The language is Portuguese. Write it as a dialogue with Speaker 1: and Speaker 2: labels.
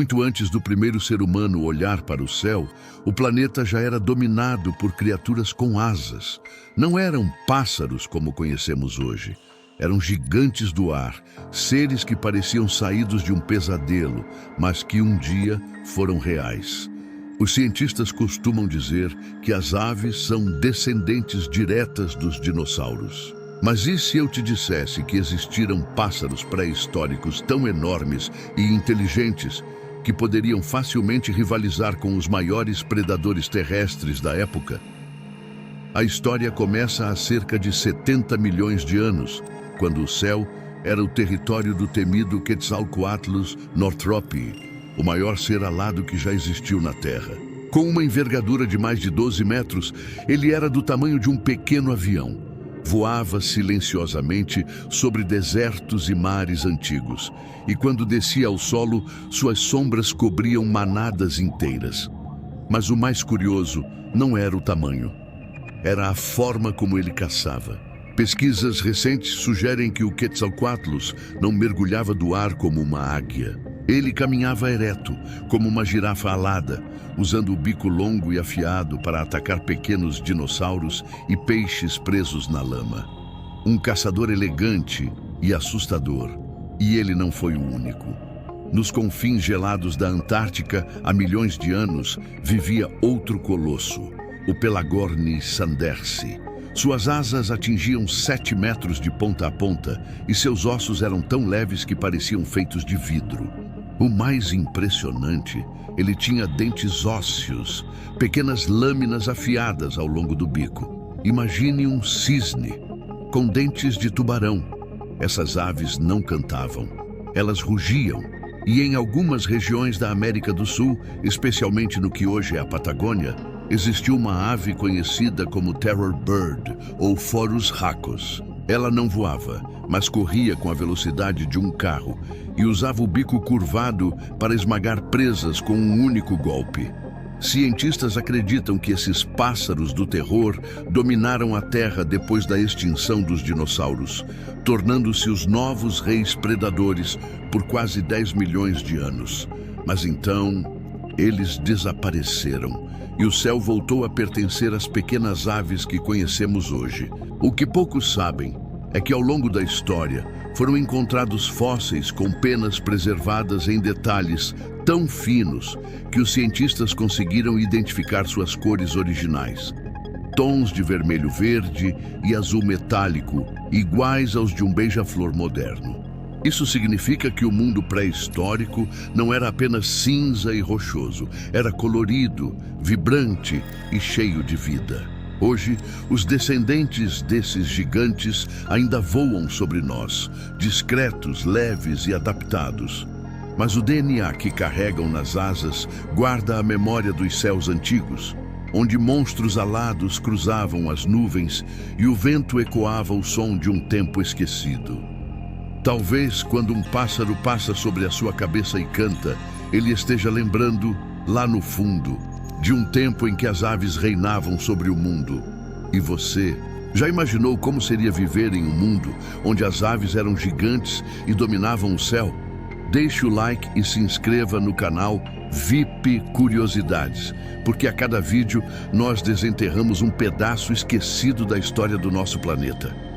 Speaker 1: Muito antes do primeiro ser humano olhar para o céu, o planeta já era dominado por criaturas com asas. Não eram pássaros como conhecemos hoje. Eram gigantes do ar, seres que pareciam saídos de um pesadelo, mas que um dia foram reais. Os cientistas costumam dizer que as aves são descendentes diretas dos dinossauros. Mas e se eu te dissesse que existiram pássaros pré-históricos tão enormes e inteligentes que poderiam facilmente rivalizar com os maiores predadores terrestres da época? A história começa há cerca de 70 milhões de anos, quando o céu era o território do temido Quetzalcoatlus northropii, o maior ser alado que já existiu na Terra. Com uma envergadura de mais de 12 metros, ele era do tamanho de um pequeno avião. Voava silenciosamente sobre desertos e mares antigos, e quando descia ao solo, suas sombras cobriam manadas inteiras. Mas o mais curioso não era o tamanho, era a forma como ele caçava. Pesquisas recentes sugerem que o Quetzalcoatlus não mergulhava do ar como uma águia. Ele caminhava ereto, como uma girafa alada, usando o bico longo e afiado para atacar pequenos dinossauros e peixes presos na lama. Um caçador elegante e assustador, e ele não foi o único. Nos confins gelados da Antártica, há milhões de anos, vivia outro colosso, o Pelagornis sandersi. Suas asas atingiam 7 metros de ponta a ponta e seus ossos eram tão leves que pareciam feitos de vidro. O mais impressionante, ele tinha dentes ósseos, pequenas lâminas afiadas ao longo do bico. Imagine um cisne com dentes de tubarão. Essas aves não cantavam, elas rugiam. E em algumas regiões da América do Sul, especialmente no que hoje é a Patagônia, existiu uma ave conhecida como Terror Bird, ou Phorus rhacos. Ela não voava, mas corria com a velocidade de um carro e usava o bico curvado para esmagar presas com um único golpe. Cientistas acreditam que esses pássaros do terror dominaram a Terra depois da extinção dos dinossauros, tornando-se os novos reis predadores por quase 10 milhões de anos. Mas então, eles desapareceram e o céu voltou a pertencer às pequenas aves que conhecemos hoje. O que poucos sabem é que ao longo da história foram encontrados fósseis com penas preservadas em detalhes tão finos que os cientistas conseguiram identificar suas cores originais. Tons de vermelho-verde e azul metálico, iguais aos de um beija-flor moderno. Isso significa que o mundo pré-histórico não era apenas cinza e rochoso, era colorido, vibrante e cheio de vida. Hoje, os descendentes desses gigantes ainda voam sobre nós, discretos, leves e adaptados. Mas o DNA que carregam nas asas guarda a memória dos céus antigos, onde monstros alados cruzavam as nuvens e o vento ecoava o som de um tempo esquecido. Talvez, quando um pássaro passa sobre a sua cabeça e canta, ele esteja lembrando, lá no fundo, de um tempo em que as aves reinavam sobre o mundo. E você, já imaginou como seria viver em um mundo onde as aves eram gigantes e dominavam o céu? Deixe o like e se inscreva no canal VIP Curiosidades, porque a cada vídeo nós desenterramos um pedaço esquecido da história do nosso planeta.